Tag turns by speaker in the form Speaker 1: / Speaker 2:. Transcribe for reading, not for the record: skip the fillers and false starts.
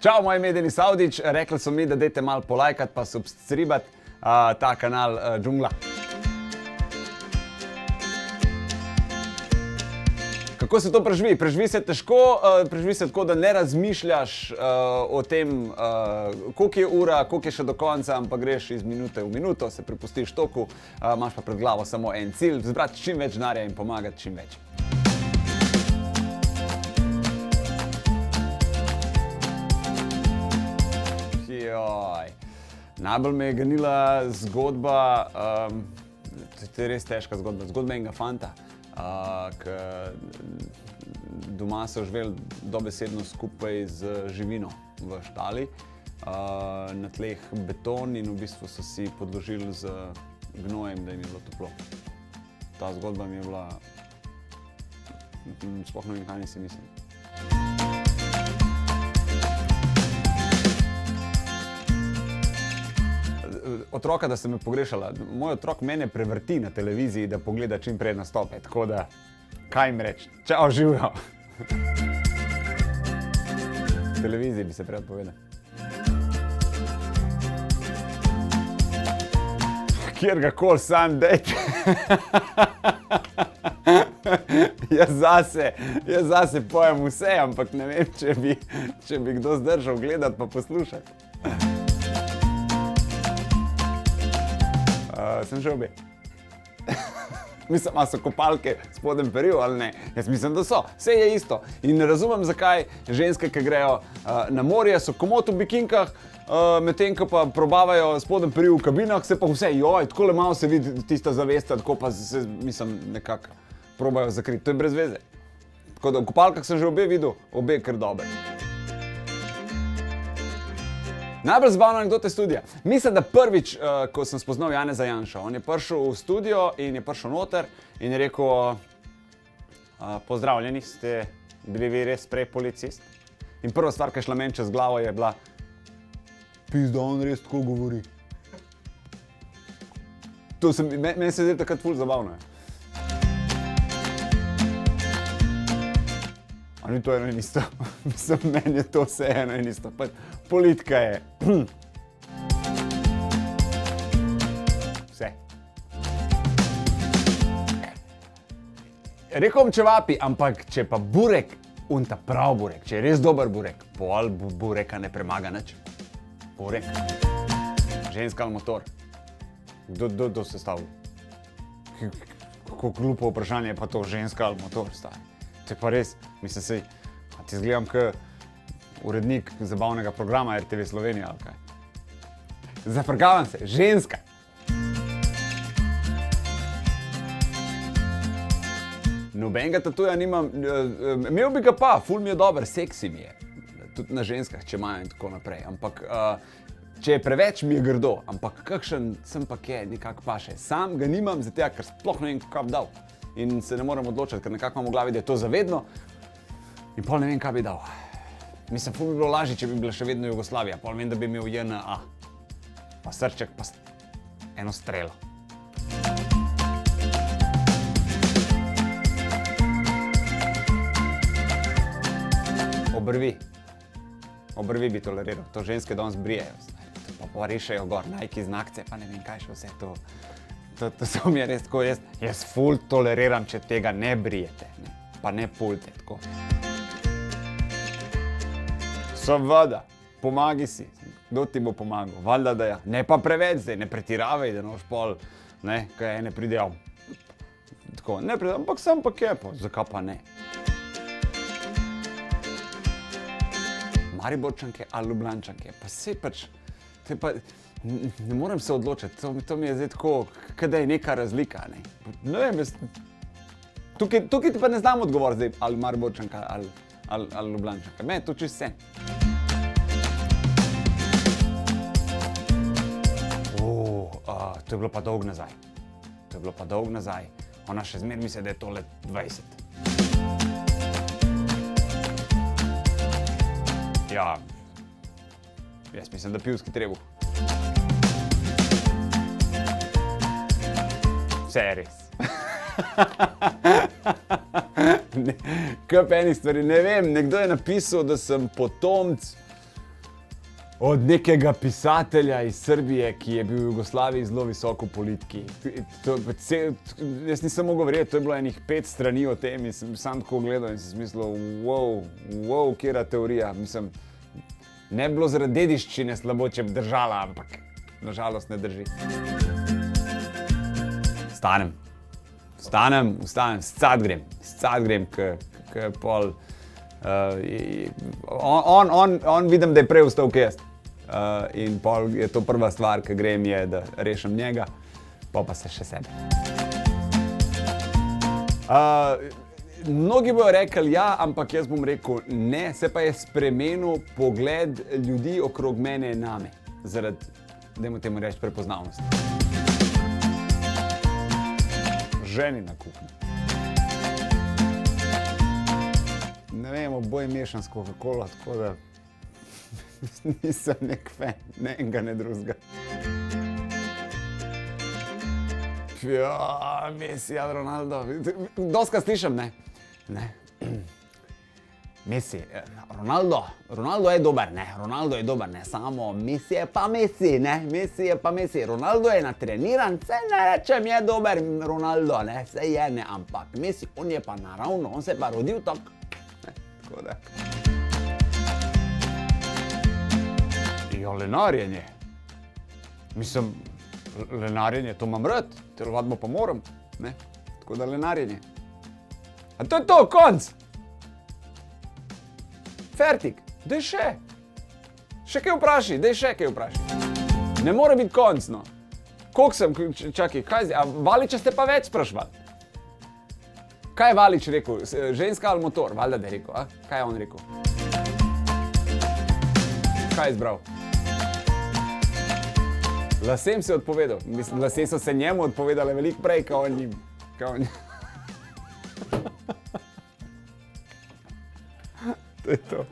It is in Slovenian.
Speaker 1: Čau, moj ime je Denis Avdić, rekli so mi, da dajte malo polajkat pa subscribat ta kanal Džungla. Kako se to preživi? Preživi se težko, preživi se tako, da ne razmišljaš o tem, koliko je ura, koliko je še do konca, ampak greš iz minute v minuto, se prepustiš toku, imaš pa pred glavo samo en cilj, zbrati čim več denarja in pomagati čim več. Najbolj me je ganila zgodba, to je res težka zgodba, zgodba enega fanta, ki doma so živeli dobesedno skupaj z živino v štali, na tleh beton in v bistvu so si podložili z gnojem, da jim je bilo toplo. Ta zgodba mi je bila, sploh ne vem, kaj si mislim. Otroka, da se me pogrešala. Moj otrok mene prevrti na televiziji, da pogleda čim prej nastope, tako da, kaj jim reči? Čau, živijo! Televiziji bi se prej odpovedal. Kjergakoli sam dejte. Jaz zase pojem vse, ampak ne vem, če bi kdo zdržal gledati pa poslušati. Sem že obe. Mislim, a so kopalke spodem peril ali ne? Jaz mislim, da so. Vse je isto. In ne razumem, zakaj ženske, ki grejo na morje, so komot v bikinkah, medtem ko pa probavajo spodem peril v kabinah, se pa vse, joj, takole malo se vidi tista zavesta, tako pa se, mislim, nekako probajo zakriti. To je brez veze. Tako da v kopalkah sem že obe videl, obe kar dobre. Najbolj zabavna anekdota studija. Mislim, da prvič, ko sem spoznal Janeza Janšo, on je prišel v studio in je prišel noter in je rekel, pozdravljeni, ste bili vi res prej policist. In prva stvar, ki je šla meni čez glavo, je bila, pizda, on res tako govori. Meni se zdi takrat ful zabavno. A ni to eno in isto? Mislim, meni je to vse eno in isto. Politika je. Vse. Rekel bom čevapi, ampak če pa burek, ta prav burek, če je res dober burek, pol bureka ne premaga nič. Burek. Ženska ali motor? Kdo se stavlja? Kako glupo vprašanje je pa to, ženska ali motor stavlja? To je pa res, mislim, ti izgledam kot urednik zabavnega programa RTV Slovenija ali kaj. Zafrkavam se, ženska. Nobenega tatuja nimam, imel bi ga pa, ful mi je dober, seksi mi je. Tudi na ženskah, če imajo in tako naprej. Ampak, če je preveč, mi je grdo. Ampak kakšen sem pa kje, nekako paše. Sam ga nimam, zato ker sploh ne vem, kaj bi dal. In se ne morem odločiti, ker nekako imam v glavi, da je to zavedno. In pol ne vem, kaj bi dal. Mislim, ful bi bilo lažje, če bi bila še vedno Jugoslavija. Pol vem, da bi imel JNA. Pa srček, pa eno strelo. Obrvi. Obrvi bi toleriral. To ženske danes brijejo. Pa rišejo gor, Nike znakce, pa ne vem, kaj še vse to. To so mi je res tako, jaz ful toleriram, če tega ne brijete, ne? Pa ne pulte, tako. Seveda, pomagi si, kdo ti bo pomagal, valjda da ja. Ne pa preveč zdaj, ne pretiravaj, da noš pol, ne, kaj ene pridejo. Tako, ne pridejo, ampak sem pa kje, pa zakaj pa ne? Mariborčanke ali Ljubljančanke, pa sej pač, to je pa... Ne morem se odločiti, to mi je zdaj tako, kada je neka razlika, ne. Ne vem, tukaj ti pa ne znam odgovor zdaj, ali Mariborčanka ali Ljubljančanka. Meni je to čisto vse. To je bilo pa dolgo nazaj. Ona še zmer misli, da je to let 20. Ja, jaz mislim, da pivski trebuh. Vse je res. Kaj pa eni stvari, ne vem, nekdo je napisal, da sem potomc od nekega pisatelja iz Srbije, ki je bil v Jugoslaviji zelo visoko v politiki. Jaz nisem mogel verjeti, to je bilo enih 5 strani o tem in sem sam tako gledal in sem mislil, wow, kjera teorija. Mislim, ne bi bilo zaradi dediščine slabo, če bi držala, ampak nažalost ne drži. Vstanem, scat grem, k pol. On vidim, da je prej vstal k jaz. In pol je to prva stvar, ki grem, je, da rešim njega, pa se še sebe. Mnogi bojo rekli ja, ampak jaz bom rekel ne, se pa je spremenil pogled ljudi okrog mene name, zaradi, dajmo temu reči, prepoznavnosti. Ženi na kuhinji. Ne vem, oboje mešam s Coca-Colo, tako da nisem nek fan, ne enega, ne drugega. Messi, Ronaldo. Doskrat slišim, ne. Messi, Ronaldo je dober, ne, samo Messi je pa Messi, Ronaldo je natreniran, se ne rečem, je dober Ronaldo, ne, se je, ne, ampak Messi, on je pa naravno, on se je pa rodil tako. Tako da. Lenarjenje. Mislim, lenarjenje, to imam rad, telovadbo pa moram, ne, tako da lenarjenje. A to je to, konc! Fertik, daj še. Še kaj vpraši, Ne more biti konc, no. Koliko sem, čakaj, kaj zdaj, a Valiča ste pa več sprašvali? Kaj je Valič rekel, ženska ali motor? Valjda da je rekel, a? Kaj je on rekel? Kaj je izbral? Lasem se je odpovedal, mislim, lase so se njemu odpovedale veliko prej, kao njim. To je to.